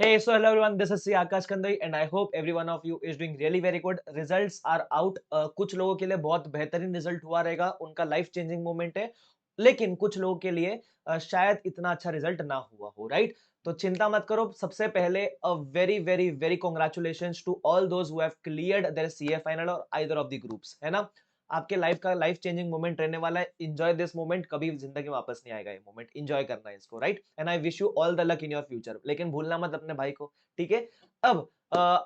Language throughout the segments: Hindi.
Hey, so hello everyone. This is C Akash Kandai and I hope every one of you is doing really very good. Results are out. कुछ लोगों के लिए बहुत बेहतरीन रिजल्ट हुआ रहेगा, उनका लाइफ चेंजिंग मोमेंट है, लेकिन कुछ लोगों के लिए शायद इतना अच्छा रिजल्ट ना हुआ हो, राइट? तो चिंता मत करो. सबसे पहले a very very very congratulations to all those who have cleared their CA final और आइदर ऑफ द ग्रुप्स, है ना? आपके लाइफ का लाइफ चेंजिंग मोमेंट रहने वाला है. एंजॉय दिस मोमेंट, कभी जिंदगी में वापस नहीं आएगा ये मोमेंट. एंजॉय करना है इसको, right? And I wish you all the luck in your future. लेकिन भूलना मत अपने भाई को, ठीक है? अब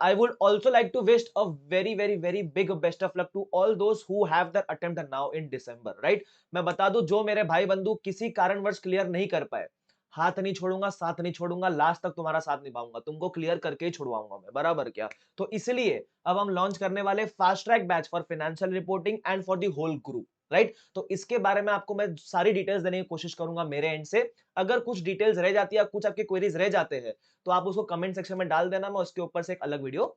I would also like to wish a very very very big best of luck to all those who have their attempt now in December, right? मैं बता दूं, जो मेरे भाई बंधु किसी कारणवश क्लियर नहीं कर पाए, हाथ नहीं छोड़ूंगा, साथ नहीं छोड़ूंगा, लास्ट तक तुम्हारा साथ निभाऊंगा, तुमको क्लियर करके ही छुड़वाऊंगा मैं, बराबर क्या? तो इसलिए अब हम लॉन्च करने वाले fast track batch for financial reporting and for the whole group, right? तो इसके बारे में आपको मैं सारी डिटेल्स देने की कोशिश करूंगा मेरे एंड से. अगर कुछ डिटेल्स रह जाती है, कुछ आपके क्वेरीज रह जाते हैं, तो आप उसको कमेंट सेक्शन में डाल देना, मैं उसके ऊपर से एक अलग वीडियो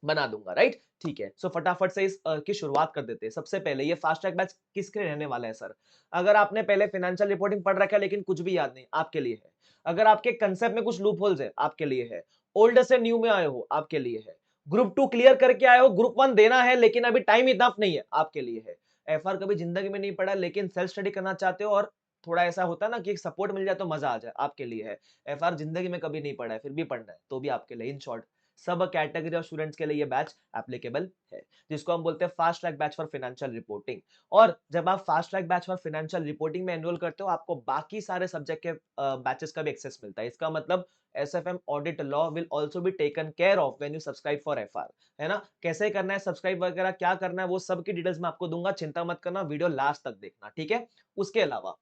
बना दूंगा, राइट? ठीक है, सो फटाफट से इस की शुरुआत कर देते हैं. सबसे पहले ये फास्ट ट्रैक बैच किसके लिए रहने वाला है सर? अगर आपने पहले फाइनेंशियल रिपोर्टिंग पढ़ रखा है लेकिन कुछ भी याद नहीं, आपके लिए है. अगर आपके कंसेप्ट में कुछ लूप होल्स है, आपके लिए है. ओल्ड से न्यू में आए हो, आपके लिए है. ग्रुप 2 क्लियर करके आए हो, ग्रुप 1 देना है लेकिन अभी टाइम इनफ नहीं है, आपके लिए है. एफआर कभी जिंदगी में नहीं पढ़ा लेकिन सेल्फ स्टडी करना चाहते हो और थोड़ा ऐसा होता है ना कि सपोर्ट मिल जाए तो मजा आ जाए, आपके लिए है. एफआर जिंदगी में कभी नहीं पढ़ा है, फिर भी पढ़ना है, तो भी आपके लिए. इन शॉर्ट, सब कैटेगरी ऑफ स्टूडेंट्स के लिए ये बैच एप्लीकेबल है, जिसको हम बोलते हैं fast track batch for financial reporting. और जब आप fast track batch for financial reporting में एनरोल करते हो, आपको बाकी सारे सब्जेक्ट के बैचेस का भी एक्सेस मिलता है. इसका मतलब SFM audit law will also be taken care of when you subscribe for FR, है ना? कैसे करना है सब्सक्राइब वगैरह, क्या करना है, वो सब की डिटेल्स मैं आपको दूंगा. चिंता मत करना, वीडियो लास्ट तक देखना, ठीक है? उसके अलावा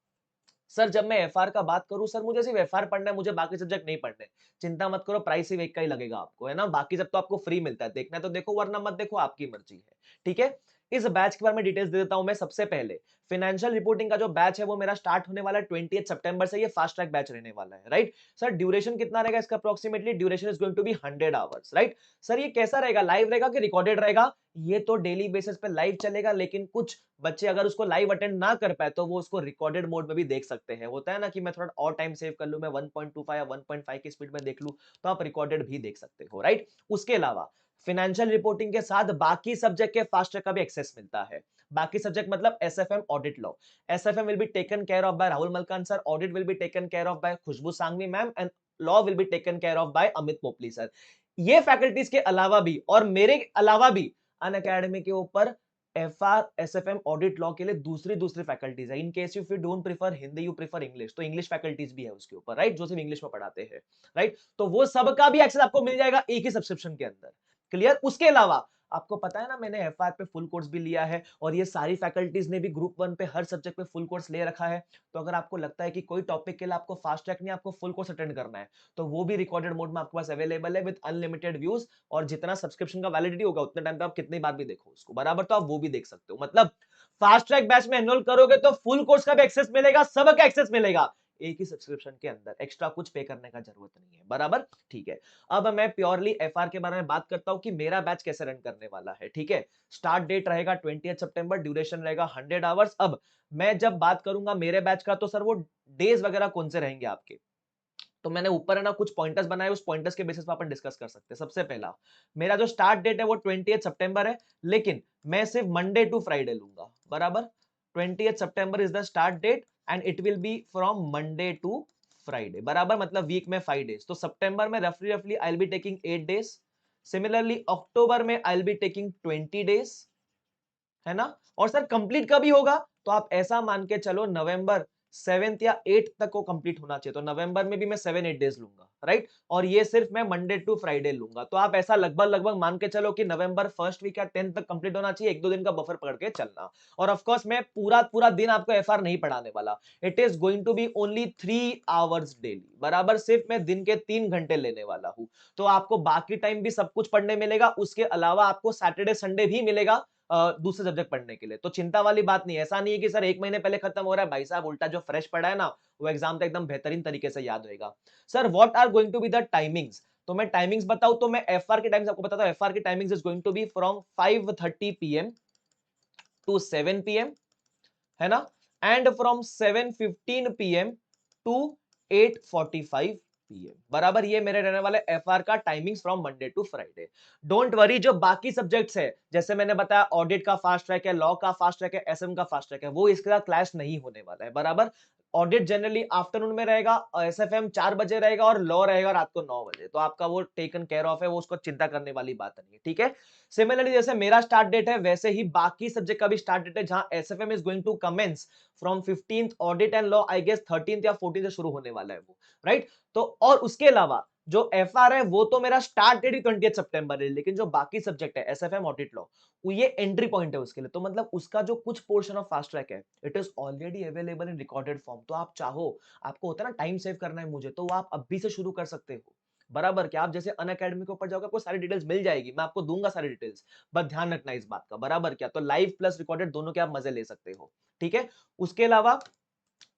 सर, जब मैं एफआर का बात करूं, सर मुझे सिर्फ एफआर पढ़ना है, मुझे बाकी सब्जेक्ट नहीं पढ़ने. चिंता मत करो, प्राइस सिर्फ एक का ही लगेगा आपको, है ना? बाकी सब तो आपको फ्री मिलता है. देखना है तो देखो, वरना मत देखो, आपकी मर्जी है, ठीक है? इस बैच के बारे में डिटेल्स दे देता हूं मैं. सबसे पहले फाइनेंशियल रिपोर्टिंग का जो बैच है वो मेरा स्टार्ट होने वाला है 20 सितंबर से. ये फास्ट ट्रैक बैच रहने वाला है, राइट? सर ड्यूरेशन कितना रहेगा इसका? Approximately duration is going to be 100 hours, right? Sir ये कैसा रहेगा, लाइव रहेगा कि रिकॉर्डेड रहेगा? ये तो डेली बेसिस पे लाइव चलेगा, लेकिन कुछ बच्चे अगर उसको लाइव अटेंड ना कर पाए तो वो उसको रिकॉर्डेड मोड में भी देख सकते हैं. होता है ना कि मैं थोड़ा और टाइम सेव कर लूं, मैं 1.25 या 1.5 की स्पीड में देख लूं, तो आप रिकॉर्डेड भी देख सकते हो, राइट? उसके अलावा फाइनेंशियल रिपोर्टिंग के साथ बाकी सब्जेक्ट के फास्ट ट्रैक का भी एक्सेस मिलता है. बाकी सब्जेक्ट मतलब SFM audit law. SFM will be taken care of by Rahul Malkan sir, audit will be taken care of by Khushboo Sanghvi ma'am, and law will be taken care of by Amit Popli sir. ये फैकल्टीज के अलावा भी और मेरे अलावा भी अन अकेडमी के ऊपर एफआर एसएफएम ऑडिट लॉ के लिए दूसरी दूसरी फैकल्टीज है. In case you don't prefer Hindi, you prefer English, तो इंग्लिश फैकल्टीज भी है उसके ऊपर, राइट? जो सिर्फ इंग्लिश में पढ़ाते हैं, राइट? तो वो सबका भी एक्सेस आपको मिल जाएगा एक ही सब्सक्रिप्शन के अंदर. क्लियर? उसके अलावा आपको पता है ना, मैंने एफआर पे फुल कोर्स भी लिया है और ये सारी फैकल्टीज ने भी ग्रुप 1 पे हर सब्जेक्ट पे फुल कोर्स ले रखा है. तो अगर आपको लगता है कि कोई टॉपिक के लिए आपको फास्ट ट्रैक नहीं, आपको फुल कोर्स अटेंड करना है, तो वो भी रिकॉर्डेड मोड में आपके पास अवेलेबल है विद अनलिमिटेड व्यूज. और जितना सब्सक्रिप्शन का वैलिडिटी होगा उतने टाइम पे आप कितनी बार भी देखो उसको, बराबर? तो आप वो भी देख सकते हो. मतलब फास्ट ट्रैक बैच में एनरोल करोगे तो फुल कोर्स का भी एक्सेस मिलेगा, सबका एक्सेस मिलेगा एक ही सब्सक्रिप्शन के अंदर. एक्स्ट्रा कुछ पे करने का जरूरत नहीं है, बराबर? ठीक है. अब मैं प्योरली एफआर के बारे में बात करता हूं कि मेरा बैच कैसे रन करने वाला है, ठीक है? स्टार्ट डेट रहेगा 20 सितंबर, ड्यूरेशन रहेगा 100 आवर्स. अब मैं जब बात करूंगा मेरे बैच का, तो सर वो डेज वगैरह कौन से रहेंगे आपके, तो मैंने ऊपर है ना कुछ पॉइंटर्स बनाए, उस पॉइंटर्स के बेसिस पर अपन डिस्कस कर सकते हैं. सबसे पहला, मेरा जो स्टार्ट डेट है वो 20 सितंबर है, लेकिन मैं सिर्फ मंडे टू फ्राइडे लूंगा, बराबर? 20 September is the start date and it will be from Monday to Friday, बराबर? मतलब वीक में 5 डेज. तो सितंबर में रफली रफली I will be taking 8 days. Similarly अक्टूबर में I will be taking 20 days, है ना? और सर कंप्लीट कभी होगा, तो आप ऐसा मान के चलो नवंबर 7th या 8th तक को कंप्लीट होना चाहिए. तो नवंबर में भी मैं 7-8 डेज लूंगा, राइट? और ये सिर्फ मैं मंडे टू फ्राइडे लूंगा. तो आप ऐसा लगभग लगभग मान के चलो कि नवंबर फर्स्ट वीक या 10th तक कंप्लीट होना चाहिए. 1-2 दिन का बफर पकड़ के चलना. और ऑफ कोर्स मैं पूरा पूरा दिन आपको एफआर नहीं पढ़ाने वाला. It is going to be only 3 hours daily, बराबर? सिर्फ मैं दिन के 3 घंटे लेने वाला हूं. तो आपको बाकी टाइम भी सब कुछ पढ़ने मिलेगा. उसके अलावा आपको सैटरडे संडे भी मिलेगा दूसरे सब्जेक्ट पढ़ने के लिए. तो चिंता वाली बात नहीं है. ऐसा नहीं है कि सर 1 महीने पहले खत्म हो रहा है. भाई साहब, उल्टा जो फ्रेश पढ़ा है ना, वो एग्जाम तक एकदम बेहतरीन तरीके से याद होगा. Sir what are going to be the timings, तो मैं टाइमिंग्स बताऊं तो मैं एफआर के टाइमिंग्स आपको बताता हूं. एफआर की timings is going to be from 5:30 PM to 7 PM, है ना? And from 7:15 PM to 8:45 PM, बराबर। ये मेरे रहने वाले FR का timings from Monday to Friday. Don't worry, जो बाकी सब्जेक्ट्स है, जैसे मैंने बताया ऑडिट का फास्ट ट्रैक है, लॉ का फास्ट ट्रैक है, SM का फास्ट ट्रैक है, वो इसके साथ क्लैश नहीं होने वाला है, बराबर। ऑडिट जनरली आफ्टरनून में रहेगा, SFM 4 बजे रहेगा और लॉ रहेगा रात को 9 बजे, तो आपका वो टेकन केयर ऑफ है, वो उसको चिंता करने वाली बात नहीं है, ठीक है। सिमिलरली जैसे मेरा स्टार्ट डेट है, वैसे ही बाकी सब्जेक्ट का भी स्टार्ट डेट है, जहां SFM is going to commence from 15th audit and law, I guess 13th या 14th से शुरू होने वाला है वो, राइट। तो और उसके अलावा जो FR है वो तो मेरा स्टार्ट डेट ही 20 सितंबर है, लेकिन जो बाकी सब्जेक्ट है SFM ऑडिट लॉ, वो ये एंट्री पॉइंट है उसके लिए, तो मतलब उसका जो कुछ पोर्शन ऑफ फास्ट ट्रैक है, it is already available in recorded form. तो आप चाहो, आपको होता है ना टाइम सेव करना है मुझे, तो वो आप अभी से शुरू कर सकते हो, बराबर। क्या आप जैसे अनअकैडमी के ऊपर जाओगे, आपको सारी डिटेल्स मिल जाएगी, मैं आपको दूंगा सारी डिटेल्स, बस ध्यान रखना इस बात का, बराबर। क्या तो लाइव प्लस रिकॉर्डेड दोनों के आप मजे ले सकते हो, ठीक है। उसके अलावा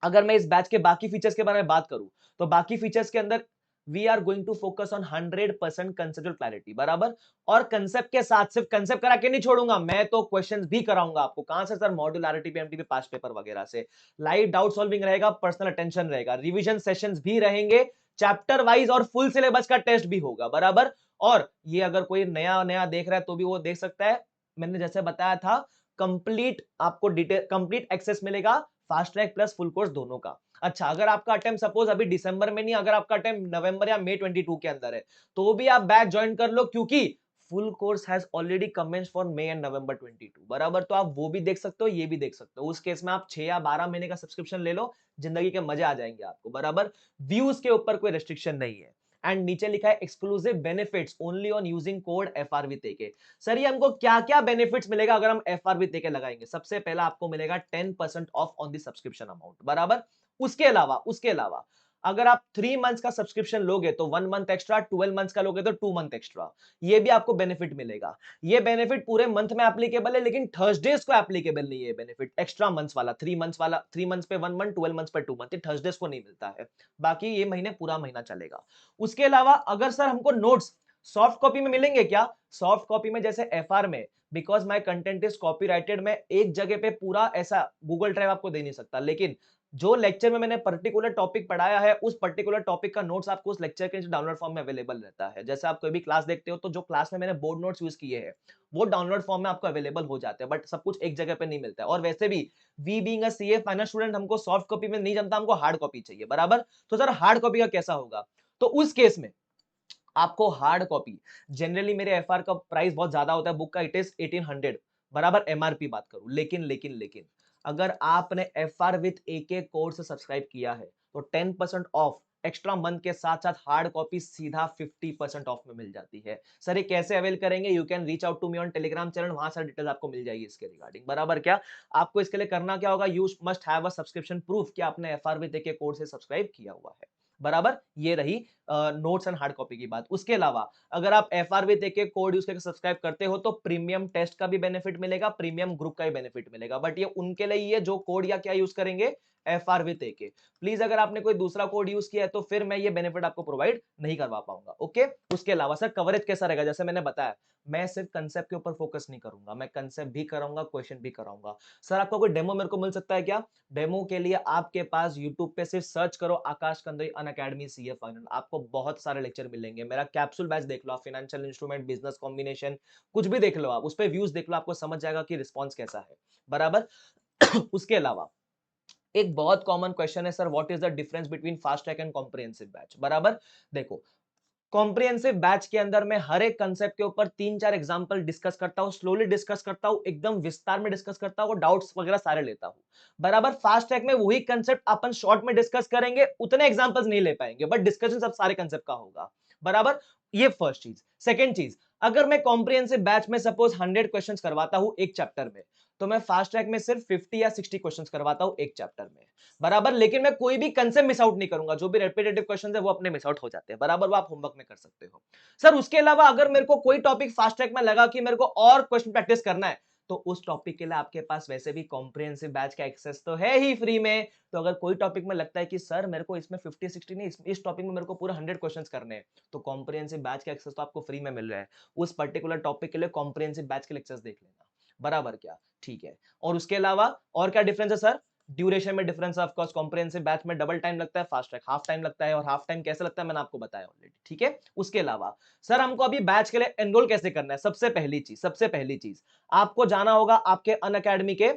अगर मैं इस बैच के बाकी फीचर्स के बारे में बात करूं, तो बाकी फीचर्स के अंदर we are going to focus on 100% conceptual clarity, बराबर। और कंसेप्ट के साथ सिर्फ कंसेप्ट करा के नहीं छोड़ूंगा, मैं तो क्वेश्चंस भी कराऊंगा आपको। कहां से sir? Modularity, PMTP, past paper वगैरह से। लाइव डाउट सॉल्विंग रहेगा, पर्सनल अटेंशन रहेगा, रिवीजन सेशंस भी रहेंगे, चैप्टर वाइज और फुल सिलेबस का टेस्ट भी होगा, बराबर। और ये अगर कोई नया नया देख रहा है तो भी वो देख सकता है, मैंने जैसे बताया था, कंप्लीट आपको डिटेल, कंप्लीट एक्सेस मिलेगा fast track plus full course दोनों का। अच्छा, अगर आपका अटेम्प्ट सपोज अभी दिसंबर में नहीं, अगर आपका अटेम्प्ट नवंबर या मई 22 के अंदर है, तो भी आप बैच ज्वाइन कर लो, क्योंकि full course has already commenced for May and November 22, बराबर। तो आप वो भी देख सकते हो, ये भी देख सकते हो। उस केस में आप 6 या 12 महीने का सब्सक्रिप्शन ले लो, जिंदगी के मजे आ जाएंगे आपको, बराबर। व्यूज के ऊपर कोई रेस्ट्रिक्शन नहीं है। एंड नीचे लिखा है exclusive benefits only on using code FR with AK। Sir ये हमको क्या क्या बेनिफिट्स मिलेगा अगर हम FR विद AK लगाएंगे? सबसे पहला आपको मिलेगा 10% of on the subscription amount, बराबर। उसके अलावा अगर आप 3 मंथ्स का सब्सक्रिप्शन लोगे तो 1 मंथ एक्स्ट्रा, 12 मंथ्स का लोगे तो 2 मंथ एक्स्ट्रा, ये भी आपको बेनिफिट मिलेगा। ये बेनिफिट पूरे मंथ में एप्लीकेबल है, लेकिन थर्सडेज को एप्लीकेबल नहीं है बेनिफिट, एक्स्ट्रा मंथ्स वाला, 3 मंथ्स वाला, 3 मंथ्स पे 1 मंथ, 12 मंथ्स पे 2 मंथ, ये थर्सडेज को नहीं मिलता है। बाकी ये महीने पूरा महीना चलेगा। उसके अलावा अगर सर हमको नोट्स सॉफ्ट कॉपी में मिलेंगे क्या? सॉफ्ट कॉपी में जैसे FR में, because my content is copyrighted, मैं एक जगह पे पूरा ऐसा गूगल ड्राइव आपको दे नहीं सकता, लेकिन जो लेक्चर में मैंने पर्टिकुलर टॉपिक पढ़ाया है, उस पर्टिकुलर टॉपिक का नोट्स आपको उस लेक्चर के डाउनलोड फॉर्म में अवेलेबल रहता है। जैसे आप कोई भी क्लास देखते हो, तो जो क्लास में मैंने बोर्ड नोट्स यूज किए हैं, वो डाउनलोड फॉर्म में आपको अवेलेबल हो जाते हैं, बट सब कुछ एक जगह पे नहीं मिलता है। और वैसे भी we being a CA final student, हमको सॉफ्ट कॉपी में नहीं जमता, हमको हार्ड कॉपी चाहिए, बराबर। तो सर हार्ड कॉपी का कैसा होगा? तो उस केस में आपको हार्ड कॉपी, जनरली मेरे FR का प्राइस बहुत ज्यादा होता है बुक का, इट इज 1800, बराबर। MRP बात करूं, लेकिन अगर आपने FR with AK course subscribe किया है, तो 10% ऑफ एक्स्ट्रा मंथ के साथ साथ हार्ड कॉपी सीधा 50% ऑफ में मिल जाती है। सर ये कैसे अवेल करेंगे? You can reach out to me on Telegram channel, वहां सारी डिटेल आपको मिल जाएगी इसके रिगार्डिंग, बराबर। क्या आपको इसके लिए करना क्या होगा? You must have a subscription proof कि आपने FR विथ AK कोर्स से सब्सक्राइब किया हुआ है, बराबर। ये रही नोट्स एंड हार्ड कॉपी की बात। उसके अलावा अगर आप FR with AK code use करके सब्सक्राइब करते हो, तो प्रीमियम टेस्ट का भी बेनिफिट मिलेगा, प्रीमियम ग्रुप का भी बेनिफिट मिलेगा, बट ये उनके लिए ही है जो कोड या क्या यूज करेंगे, FR विद AK। प्लीज अगर आपने कोई दूसरा कोड यूज किया है, तो फिर मैं ये बेनिफिट आपको प्रोवाइड नहीं करवा पाऊंगा, ओके। उसके अलावा सर कवरेज कैसा रहेगा? जैसे मैंने बताया, मैं सिर्फ कंसेप्ट के ऊपर फोकस नहीं करूंगा, मैं कंसेप्ट भी कराऊंगा, क्वेश्चन भी कराऊंगा। सर आपको कोई डेमो मेरे को मिल सकता है क्या? डेमो के लिए आपके पास यूट्यूब पे सिर्फ सर्च करो आकाश कंदई अनअकैडमी CA फाइनल, आपको बहुत सारे लेक्चर मिलेंगे। मेरा कैप्सूल बैच देख लो आप, फाइनेंशियल इंस्ट्रूमेंट, बिजनेस कॉम्बिनेशन, कुछ भी देख लो आप, उस पे व्यूज देख लो, आपको समझ जाएगा कि रिस्पॉन्स कैसा है, बराबर। उसके अलावा एक बहुत कॉमन क्वेश्चन है, sir what is the difference between fast track and comprehensive batch, बराबर। देखो, कॉम्प्रिहेंसिव बैच के अंदर मैं हर एक कंसेप्ट के ऊपर 3-4 एग्जांपल डिस्कस करता हूं, स्लोली डिस्कस करता हूं, एकदम विस्तार में डिस्कस करता हूं, डाउट्स वगैरह सारे लेता हूं, बराबर। फास्ट ट्रैक में वही कंसेप्ट अपन शॉर्ट में डिस्कस करेंगे, उतने एग्जांपल्स नहीं ले पाएंगे, बट डिस्कशन सब सारे कंसेप्ट का होगा, बराबर। ये फर्स्ट चीज। सेकंड चीज, अगर मैं कॉम्प्रिहेंसिव बैच में सपोज 100 क्वेश्चंस करवाता हूं एक चैप्टर में, तो मैं फास्ट ट्रैक में सिर्फ 50 या 60 क्वेश्चंस करवाता हूं एक चैप्टर में, बराबर। लेकिन मैं कोई भी कंसेप्ट मिस आउट नहीं करूंगा, जो भी रेपिटेटिव क्वेश्चंस है वो अपने मिस आउट हो जाते हैं, बराबर, वो आप होमवर्क में कर सकते हो। सर उसके अलावा अगर मेरे को कोई टॉपिक फास्ट ट्रैक में लगा कि मेरे को और क्वेश्चन प्रैक्टिस करना है, तो उस टॉपिक के लिए आपके पास वैसे भी कॉम्प्रिहेंसिव बैच का एक्सेस तो है ही फ्री में। तो अगर कोई टॉपिक में लगता है कि सर मेरे को इसमें 50-60 नहीं, इस टॉपिक में मेरे को पूरा 100 क्वेश्चंस करने हैं, तो कॉम्प्रिहेंसिव बैच का एक्सेस तो आपको फ्री में मिल रहा है। उस पर्टिकुलर टॉपिक के लिए कॉम्प्रिहेंसिव बैच के लेक्चर्स देख लेना, बराबर। क्या ठीक है। और उसके अलावा और क्या डिफरेंस है सर? ड्यूरेशन में difference of course, comprehensive batch में डबल टाइम लगता है, फास्ट ट्रैक हाफ टाइम लगता है, और हाफ टाइम कैसे लगता है मैंने आपको बताया ऑलरेडी, ठीक है। उसके अलावा सर हमको अभी बैच के लिए एनरोल कैसे करना है, सबसे पहली चीज आपको जाना होगा आपके अनअकैडमी के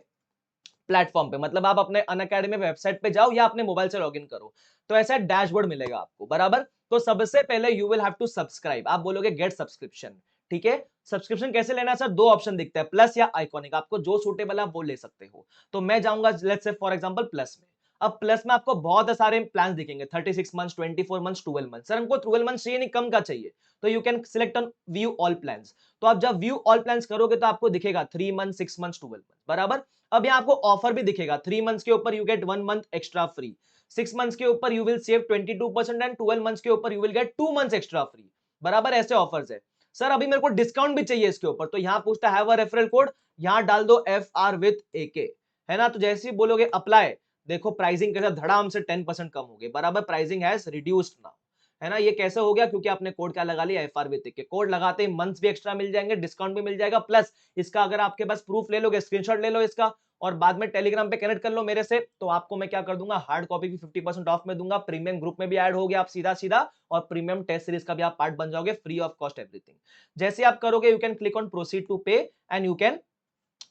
प्लेटफॉर्म पे, मतलब आप अपने अनअकैडमी वेबसाइट पे जाओ या अपने मोबाइल से लॉगिन करो, तो ऐसा डैशबोर्ड मिलेगा आपको, बराबर। तो सबसे पहले you will have to subscribe, आप बोलोगे गेट सब्सक्रिप्शन, ठीक है। सब्सक्रिप्शन कैसे लेना है सर, दो ऑप्शन दिखता है, प्लस या आइकॉनिक, आपको जो सूटेबल है आप वो ले सकते हो। तो मैं जाऊंगा let's say for example plus में। अब प्लस में आपको बहुत सारे प्लान दिखेंगे, 36 मंथ्स, 24 मंथ्स, 12 मंथ्स। सर हमको 12 मंथ्स चाहिए नहीं, कम का चाहिए, तो you can select on view all plans. तो आप जब व्यू ऑल प्लान्स करोगे तो आपको दिखेगा 3 मंथ, 6 मंथ्स, 12 मंथ, बराबर। अब यहाँ आपको ऑफर भी दिखेगा, 3 मंथ्स के ऊपर you get 1 month extra free, 6 months के ऊपर you will save 22% and 12 months के ऊपर you will get 2 months extra free, बराबर। ऐसे ऑफर्स है। सर अभी मेरे को डिस्काउंट भी चाहिए इसके ऊपर, तो यहाँ पूछता है हैव अ रेफरल कोड, यहाँ डाल दो FR विथ AK, है ना। तो जैसे ही बोलोगे अप्लाई, देखो प्राइसिंग के साथ धड़ाम से 10% कम हो गए, बराबर। प्राइसिंग हैज रिड्यूस्ड नाउ, है ना। ये कैसे हो गया, क्योंकि आपने कोड क्या लगा लिया, FR विथ AK। कोड लगाते ही मंथ्स भी एक्स्ट्रा मिल जाएंगे, डिस्काउंट भी मिल जाएगा, प्लस इसका अगर आपके पास प्रूफ ले लोगे, स्क्रीनशॉट ले लो इसका, और बाद में टेलीग्राम पे कनेक्ट कर लो मेरे से, तो आपको मैं क्या कर दूंगा, हार्ड कॉपी भी 50% ऑफ में दूंगा, प्रीमियम ग्रुप में भी ऐड हो गया आप सीधा सीधा, और प्रीमियम टेस्ट सीरीज का भी आप पार्ट बन जाओगे, फ्री ऑफ कॉस्ट एवरीथिंग। जैसे आप करोगे you can click on proceed to pay and you can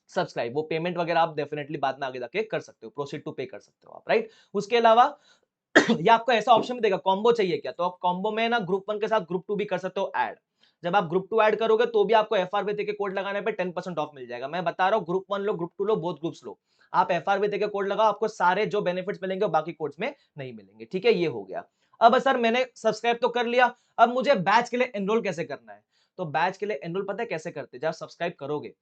subscribe. वो पेमेंट वगैरह आप डेफिनेटली बाद में आगे जाके कर सकते हो, प्रोसीड टू पे कर सकते हो आप, राइट। उसके अलावा ये आपको ऐसा ऑप्शन भी देगा, कॉम्बो चाहिए क्या, तो आप कॉम्बो में ना ग्रुप 1 के साथ ग्रुप 2 भी कर सकते हो ऐड। जब आप ग्रुप 2 ऐड करोगे तो भी आपको FR के कोड लगाने पे 10% ऑफ मिल जाएगा। मैं बता रहा हूँ, ग्रुप 1 लो, ग्रुप 2 लो, बोथ ग्रुप्स लो, आप FR के कोड लगाओ, आपको सारे जो बेनिफिट्स मिलेंगे वो बाकी कोड्स में नहीं मिलेंगे, ठीक है। ये हो गया। अब सर मैंने सब्सक्राइब तो कर लिया, अब मुझे बैच के लिए एनरोल कैसे करना है। तो बैच के लिए एनरोल पता है कैसे करते हैं, जब सब्सक्राइब करोगे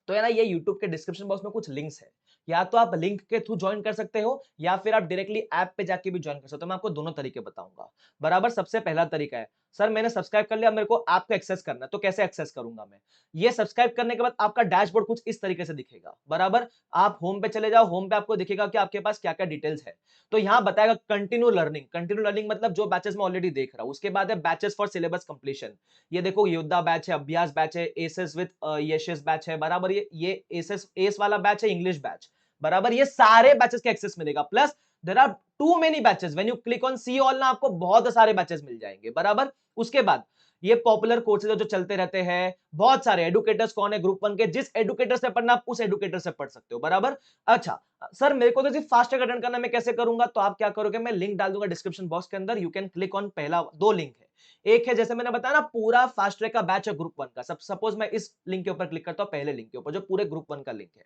तो है ना, ये YouTube के डिस्क्रिप्शन बॉक्स में कुछ लिंक्स है, या तो आप लिंक के थ्रू ज्वाइन कर सकते हो, या फिर आप डायरेक्टली ऐप पे जाके भी ज्वाइन कर सकते हो। मैं आपको दोनों तरीके बताऊंगा, बराबर। सबसे पहला तरीका है, सर मैंने सब्सक्राइब कर लिया, मेरे को ऐप को एक्सेस करना है, तो कैसे एक्सेस करूंगा मैं। ये सब्सक्राइब करने के बाद आपका डैशबोर्ड कुछ इस तरीके से दिखेगा, बराबर। आप होम पे चले जाओ, होम पे आपको दिखेगा कि आपके पास क्या क्या डिटेल्स है। तो यहाँ बताएगा कंटिन्यू लर्निंग, कंटिन्यू लर्निंग मतलब जो बैचेस में ऑलरेडी देख रहा हूं। उसके बाद है बैचेस फॉर सिलेबस कंप्लीशन, ये देखो योद्धा बैच है, अभ्यास बैच है, एसेस विद यशस बैच है, बराबर। ये एसेस एस वाला बैच है, इंग्लिश बैच, बराबर। ये सारे बैचेस का एक्सेस मिलेगा, plus there are too many batches, when you click on see all ना आपको बहुत सारे बैचेस मिल जाएंगे, बराबर। उसके बाद ये पॉपुलर कोर्सेज जो चलते रहते हैं, बहुत सारे एडुकेटर्स कौन है ग्रुप 1 के, जिस एडुकेटर से पढ़ना आप उस एडुकेटर से पढ़ सकते हो, बराबर। अच्छा सर मेरे को तो सिर्फ फास्ट ट्रैक अटेंड करना, मैं कैसे करूंगा, तो आप क्या करोगे, मैं लिंक डाल दूंगा डिस्क्रिप्शन बॉक्स के अंदर, यू कैन क्लिक ऑन पहला, दो लिंक है, एक है जैसे मैंने बताया ना पूरा फास्ट ट्रैक का बैच है ग्रुप 1 का, सब सपोज मैं इस लिंक के ऊपर क्लिक करता हूं, पहले लिंक के ऊपर जो पूरे ग्रुप 1 का लिंक है,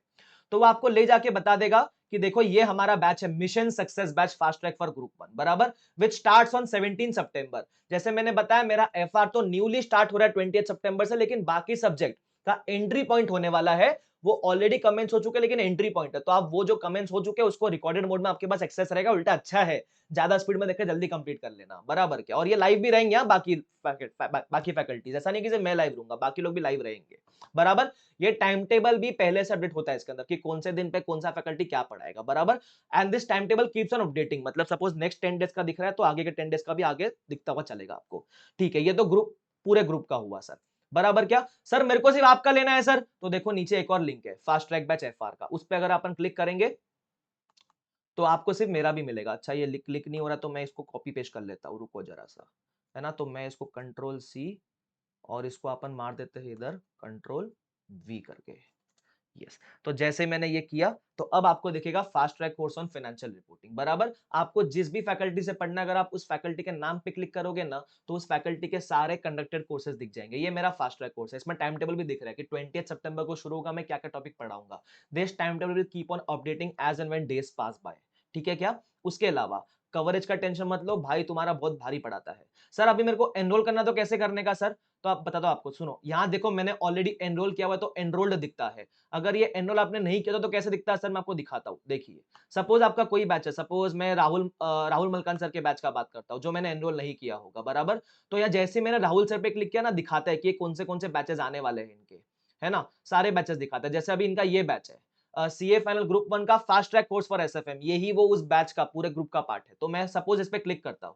तो वो आपको ले जाके बता देगा कि देखो ये हमारा बैच है, mission success batch fast track for group 1, बराबर, विच स्टार्ट्स ऑन 17 सितंबर। जैसे मैंने बताया मेरा FR तो न्यूली स्टार्ट हो रहा है 20 सितंबर से, लेकिन बाकी सब्जेक्ट का एंट्री पॉइंट होने वाला है, वो ऑलरेडी कमेंट्स हो चुके हैं, लेकिन एंट्री पॉइंट है, तो आप वो जो कमेंट्स हो चुके हैं उसको रिकॉर्डेड मोड में आपके पास एक्सेस रहेगा, उल्टा अच्छा है, ज्यादा स्पीड में देखकर जल्दी कंप्लीट कर लेना, बराबर क्या। और ये लाइव भी रहेंगे बाकी फैकल्टीज, ऐसा नहीं कि सिर्फ मैं लाइव रहूंगा, बाकी लोग भी लाइव रहेंगे, बराबर। ये टाइम टेबल भी पहले से अपडेट होता है इसके अंदर कि कौन से दिन पे कौन सा फैकल्टी क्या पढ़ाएगा, बराबर। And this time table keeps on updating, मतलब सपोज नेक्स्ट 10 डेज का दिख रहा है तो आगे के 10 डेज का भी आगे दिखता हुआ चलेगा आपको, ठीक है। ये तो ग्रुप, पूरे ग्रुप का हुआ सर, बराबर क्या। सर मेरे को सिर्फ आपका लेना है सर, तो देखो नीचे एक और लिंक है फास्ट ट्रैक बैच FR का, उस पर अगर अपन क्लिक करेंगे तो आपको सिर्फ मेरा भी मिलेगा। अच्छा ये क्लिक नहीं हो रहा, तो मैं इसको कॉपी पेस्ट कर लेता हूँ, रुको जरा सा, है ना। तो मैं इसको कंट्रोल C और इसको अपन मार देते हैं इधर कंट्रोल V करके, यस। तो जैसे मैंने ये किया तो अब आपको दिखेगा fast track course on financial reporting, बराबर। आपको जिस भी फैकल्टी से पढ़ना है, अगर आप उस फैकल्टी के नाम पे क्लिक करोगे ना, तो उस फैकल्टी के सारे कंडक्टेड कोर्सेज दिख जाएंगे। ये मेरा फास्ट ट्रैक कोर्स है, इसमें टाइम टेबल भी दिख रहा है कि 20 सितंबर को शुरू होगा, मैं क्या क्या टॉपिक पढ़ाऊंगा। This time table will keep on updating as and when days pass by, ठीक है क्या। उसके अलावा कवरेज का टेंशन मत लो भाई, तुम्हारा बहुत भारी पड़ाता है। सर अभी मेरे को एनरोल करना, तो कैसे करने का सर, तो आप बता दो आपको, सुनो यहाँ देखो मैंने ऑलरेडी एनरोल किया हुआ है, तो एनरोल्ड दिखता है। अगर ये एनरोल आपने नहीं किया तो कैसे दिखता है सर, मैं आपको दिखाता हूँ, देखिए। सपोज आपका कोई बैच है, सपोज मैं राहुल मलकान सर के बैच का बात करता हूँ, जो मैंने एनरोल नहीं किया होगा, बराबर। तो यहाँ जैसे मैंने राहुल सर पे क्लिक किया ना, दिखाता है कि कौन से बैचेस आने वाले हैं इनके, है ना, सारे बैचेस दिखाता है। जैसे अभी इनका ये बैच है CA फाइनल ग्रुप 1 का fast track course for SFM, यही वो उस बैच का पूरे ग्रुप का पार्ट है। तो मैं सपोज इस पे क्लिक करता हूँ,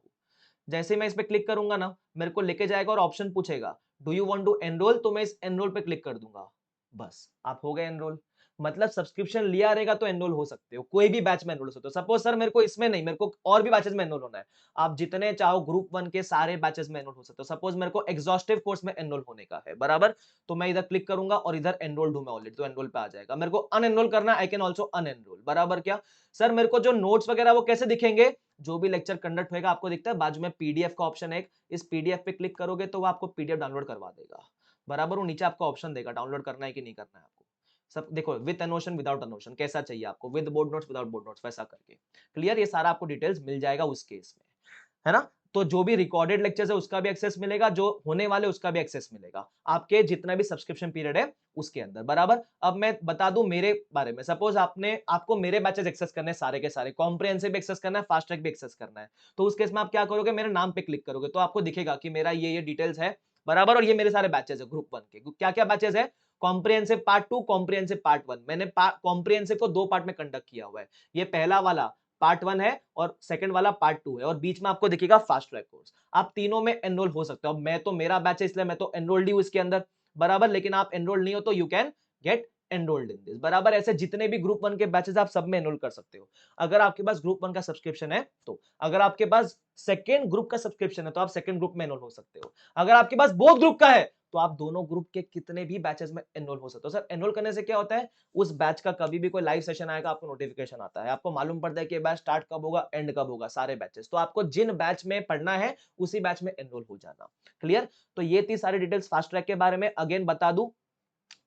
जैसे मैं इस पे क्लिक करूंगा ना, मेरे को लेके जाएगा और ऑप्शन पूछेगा do you want to enroll, तो मैं इस एनरोल पे क्लिक कर दूंगा, बस आप हो गए एनरोल। मतलब सब्सक्रिप्शन लिया रहेगा तो एनरोल हो सकते हो, कोई भी बैच में एनरोल हो सकते हो। सपोज सर मेरे को इसमें नहीं, मेरे को और भी बैचेस में एनरोल होना है, आप जितने चाहो ग्रुप 1 के सारे बैचेस में एनरोल हो सकते हो। सपोज मेरे को एग्जॉस्टिव कोर्स में एनरोल होने का है, बराबर, तो मैं इधर क्लिक करूंगा और इधर एनरोल्ड हूं मैं ऑलरेडी, तो एनरोल पे आ जाएगा। मेरे को अनएनरोल करना, आई कैन ऑल्सो अनएनरोल, बराबर। क्या सर मेरे को जो नोट्स वगैरह वो कैसे दिखेंगे, जो भी लेक्चर कंडक्ट होएगा आपको दिखता है बाजू में पीडीएफ का ऑप्शन है, इस पीडीएफ पे क्लिक करोगे तो वो आपको पीडीएफ डाउनलोड करवा देगा, बराबर। वो नीचे आपको ऑप्शन देगा डाउनलोड करना है कि नहीं करना है आपको। सब देखो, विद एनोशन विदाउट एनोशन कैसा चाहिए आपको, with board notes without board notes, वैसा करके। क्लियर, ये सारा आपको डिटेल्स मिल जाएगा उस केस में, है ना। तो जो भी रिकॉर्डेड लेक्चर्स है उसका भी एक्सेस मिलेगा, जो होने वाले उसका भी एक्सेस मिलेगा, आपके जितना भी सब्सक्रिप्शन पीरियड है उसके अंदर, बराबर। अब मैं बता दूं मेरे बारे में, सपोज आपको मेरे बैचेस एक्सेस करने हैं, सारे के सारे कॉम्प्रिहेंसिव भी एक्सेस करना है, फास्ट ट्रैक भी एक्सेस करना है, तो उस केस में आप क्या करोगे, मेरे नाम पे क्लिक करोगे तो आपको दिखेगा कि मेरा ये डिटेल्स है, बराबर, और ये मेरे सारे बैचेस है ग्रुप 1 के। क्या क्या बैचेस है, कॉम्प्रिहेंसिव पार्ट 2, कॉम्प्रिहेंसिव पार्ट 1, मैंने कॉम्प्रिहेंसिव को 2 पार्ट में कंडक्ट किया हुआ है। ये पहला वाला पार्ट 1 है और सेकंड वाला पार्ट 2 है, और बीच में आपको दिखेगा फास्ट ट्रैक कोर्स। आप तीनों में एनरोल हो सकते हो। अब मैं तो, मेरा बैच है इसलिए मैं तो एनरोल्ड ही हूं इसके अंदर, बराबर, लेकिन आप एनरोल्ड नहीं हो तो you can get enrolled in this, बराबर। ऐसे जितने भी ग्रुप 1 के बैचेस आप सब में एनरोल कर सकते हो, अगर आपके पास ग्रुप 1 का सब्सक्रिप्शन है तो। अगर आपके पास सेकंड ग्रुप का सब्सक्रिप्शन है तो आप सेकंड ग्रुप में एनरोल हो सकते हो। अगर आपके पास बोथ ग्रुप का है तो आप दोनों ग्रुप के कितने भी बैचेस में एनरोल हो सकते हो। सर एनरोल करने से क्या होता है, उस बैच का कभी भी कोई लाइव सेशन आएगा आपको नोटिफिकेशन आता है, आपको मालूम पड़ता है कि बैच स्टार्ट कब होगा, एंड कब होगा, सारे बैचेस। तो आपको जिन बैच में पढ़ना है उसी बैच में एनरोल हो जाना। क्लियर। तो ये थी सारी डिटेल्स फास्ट ट्रैक के बारे में। अगेन बता दूं,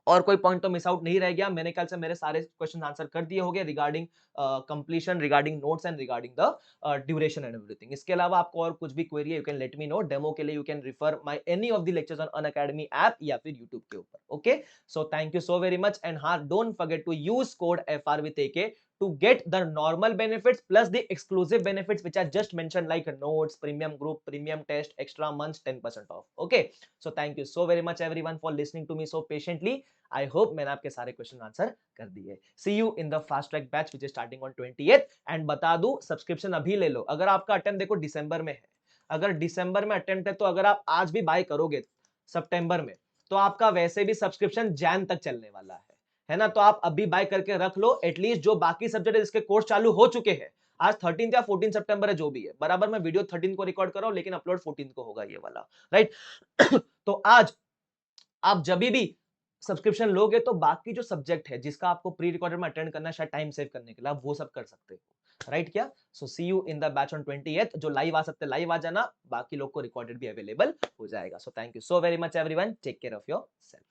और कोई पॉइंट तो मिस आउट नहीं रह गया, मेरे ख्याल से मेरे सारे क्वेश्चन आंसर कर दिए होंगे regarding completion, regarding notes and regarding the duration and everything. इसके अलावा आपको और कुछ भी क्वेरी है, you can let me know. Demo के लिए you can refer my any of the lectures on Unacademy app या फिर यूट्यूब के ऊपर। Okay, so thank you so very much, and हाँ, don't forget to use code FR with AK to get the normal benefits plus the exclusive benefits which I just mentioned, like notes, premium group, premium test, extra months, 10% off. Okay, so thank you so very much everyone for listening to me so patiently. I hope मैंने आपके सारे क्वेश्चन आंसर कर दिए। See you in the fast track batch which is starting on 20th, and बता दूं सब्सक्रिप्शन अभी ले लो। अगर आपका अटेम्प्ट देखो दिसंबर में है, अगर दिसंबर में अटेम्प्ट है तो अगर आप आज भी बाय करोगे सितंबर में, तो आपका वैसे भी सब्सक्रिप्शन जैन तक चलने वाला है ना। तो आप अभी बाय करके रख लो, एटलीस्ट जो बाकी सब्जेक्ट है जिसके कोर्स चालू हो चुके हैं। आज 13 या 14 सितंबर है, जो भी है, बराबर। मैं वीडियो 13 को रिकॉर्ड कर रहा हूं लेकिन अपलोड 14 को होगा ये वाला, राइट। तो आज आप जब भी सब्सक्रिप्शन लोगे तो बाकी जो सब्जेक्ट है जिसका आपको प्री रिकॉर्डेड में अटेंड करना है, शायद टाइम सेव करने के लिए, आप वो सब कर सकते हो, राइट। क्या, so see you in the batch on 20th। जो लाइव आ सकते हैं लाइव आ जाना, बाकी लोग को रिकॉर्डेड भी अवेलेबल हो जाएगा। So thank you so very much everyone, take care of your self.